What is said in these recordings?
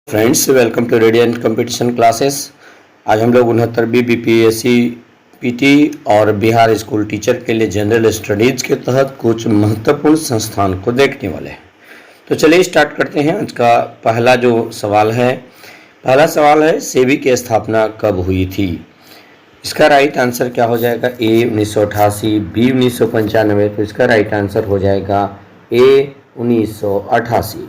Friends, welcome to Radiant Competition Classes. आज हम लोग 69वीं बीपीएससी पीटी और बिहार स्कूल टीचर के लिए जनरल स्टडीज़ के तहत कुछ महत्वपूर्ण संस्थान को देखने वाले हैं। तो चलिए स्टार्ट करते हैं। आज का पहला सवाल है सेबी की स्थापना कब हुई थी। इसका राइट आंसर क्या हो जाएगा? ए 1988, बी 1995। तो इसका राइट आंसर हो जाएगा ए 1988।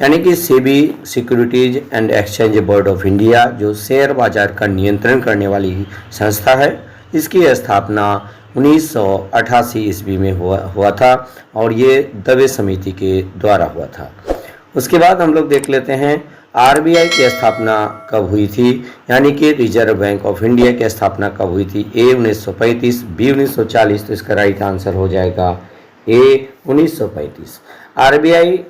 यानी कि SEBI securities and exchange board of India जो शेयर बाजार का नियंत्रण करने वाली संस्था है, इसकी स्थापना 1988 ईस्वी में हुआ था और ये दवे समिति के द्वारा हुआ था। उसके बाद हम लोग देख लेते हैं आरबीआई की स्थापना कब हुई थी, यानी कि रिजर्व बैंक ऑफ इंडिया की स्थापना कब हुई थी। ए 1935, बी 1940। तो इसका राइट आंसर हो जाएगा ए 1935। आरबीआई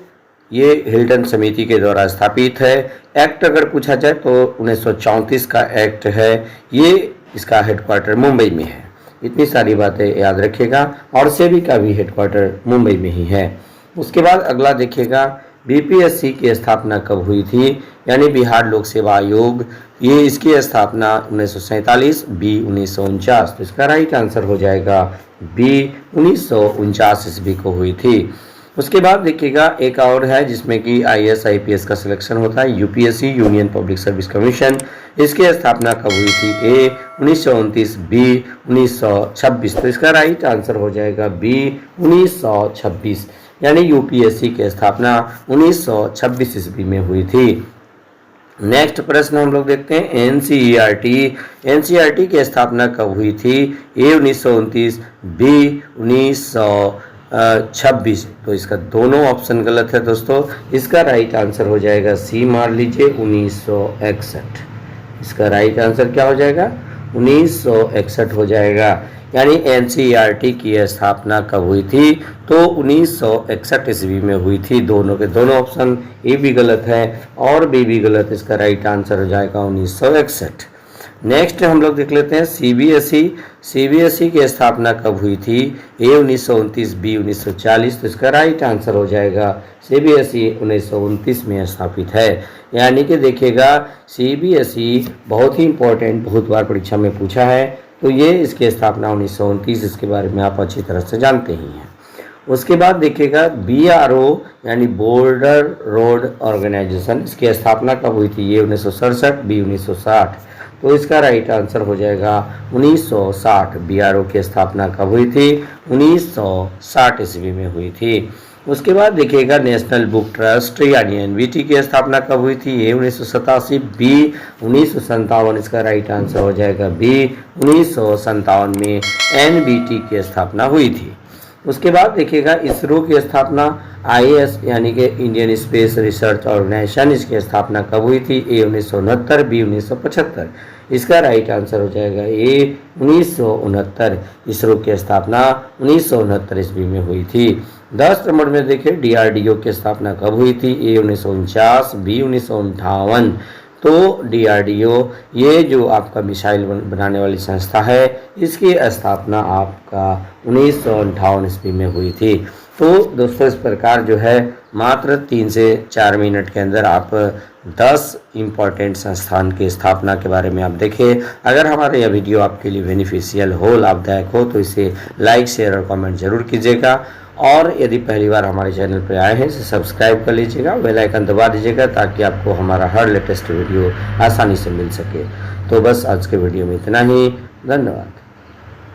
ये हिल्टन समिति के द्वारा स्थापित है। एक्ट अगर पूछा जाए तो 1934 का एक्ट है। ये इसका हेडक्वार्टर मुंबई में है। इतनी सारी बातें याद रखिएगा। और सेबी का भी हेडक्वार्टर मुंबई में ही है। उसके बाद अगला देखिएगा बीपीएससी की स्थापना कब हुई थी, यानी बिहार लोक सेवा आयोग। ये इसकी स्थापना 1947, बी 1949। तो इसका राइट आंसर हो जाएगा बी 1949 ईस्वी को हुई थी। उसके बाद देखिएगा एक और है जिसमें कि आईएएस आईपीएस का सिलेक्शन होता है, UPSC union public service commission. इसकी स्थापना कब हुई थी? ए 1929, बी 1926। तो इसका राइट आंसर हो जाएगा बी 1926। यानी यूपीएससी की स्थापना 1926 ईस्वी में हुई थी। नेक्स्ट प्रश्न हम लोग देखते हैं एनसीईआरटी की स्थापना कब हुई थी? ए 1929, बी 1926। तो इसका दोनों ऑप्शन गलत है दोस्तों। इसका राइट आंसर हो जाएगा सी, मार लीजिए 1961। इसका राइट आंसर क्या हो जाएगा? 1961 हो जाएगा। यानी एनसीईआरटी की स्थापना कब हुई थी? तो 1961 ईस्वी में हुई थी। दोनों के दोनों ऑप्शन, ए भी गलत है और बी भी गलत। इसका राइट आंसर हो जाएगा 1961। नेक्स्ट हम लोग देख लेते हैं सीबीएसई की स्थापना कब हुई थी? ए 1929, बी 1940। तो इसका राइट आंसर हो जाएगा सीबीएसई 1929 में स्थापित है। यानी कि देखिएगा सीबीएसई बहुत ही इंपॉर्टेंट, बहुत बार परीक्षा में पूछा है। तो ये इसकी स्थापना 1929, इसके बारे में आप अच्छी तरह से जानते ही हैं। उसके बाद देखिएगा बीआरओ यानी बॉर्डर रोड ऑर्गेनाइजेशन, इसकी स्थापना कब हुई थी? ये 1967, बी 1960। तो इसका राइट आंसर हो जाएगा 1960। बीआरओ की स्थापना कब हुई थी? 1960 ईस्वी में हुई थी। उसके बाद देखिएगा नेशनल बुक ट्रस्ट यानी एनबीटी की स्थापना कब हुई थी? ए 1987, बी 1957। इसका राइट आंसर हो जाएगा बी 1957 में एनबीटी की स्थापना हुई थी। उसके बाद देखिएगा इसरो की स्थापना आईएस यानी कि इंडियन स्पेस रिसर्च ऑर्गेनाइजेशन, इसकी स्थापना कब हुई थी? ए 1969, बी 1975। इसका राइट आंसर हो जाएगा ए 1969। इसरो की स्थापना 1969 ईस्वी में हुई थी। 10 नंबर में देखिए डीआरडीओ की स्थापना कब हुई थी? ए 1949, बी 1958। तो डीआरडीओ ये जो आपका मिसाइल बनाने वाली संस्था है, इसकी स्थापना आपका 1958 ईस्वी में हुई थी। तो दोस्तों इस प्रकार जो है मात्र 3 से 4 मिनट के अंदर आप 10 इम्पॉर्टेंट संस्थान की स्थापना के बारे में आप देखिए। अगर हमारा यह वीडियो आपके लिए बेनिफिशियल हो, लाभदायक हो, तो इसे लाइक, शेयर और कमेंट जरूर कीजिएगा। और यदि पहली बार हमारे चैनल पर आए हैं इसे सब्सक्राइब कर लीजिएगा, बेल आइकन दबा दीजिएगा ताकि आपको हमारा हर लेटेस्ट वीडियो आसानी से मिल सके। तो बस आज के वीडियो में इतना ही। धन्यवाद।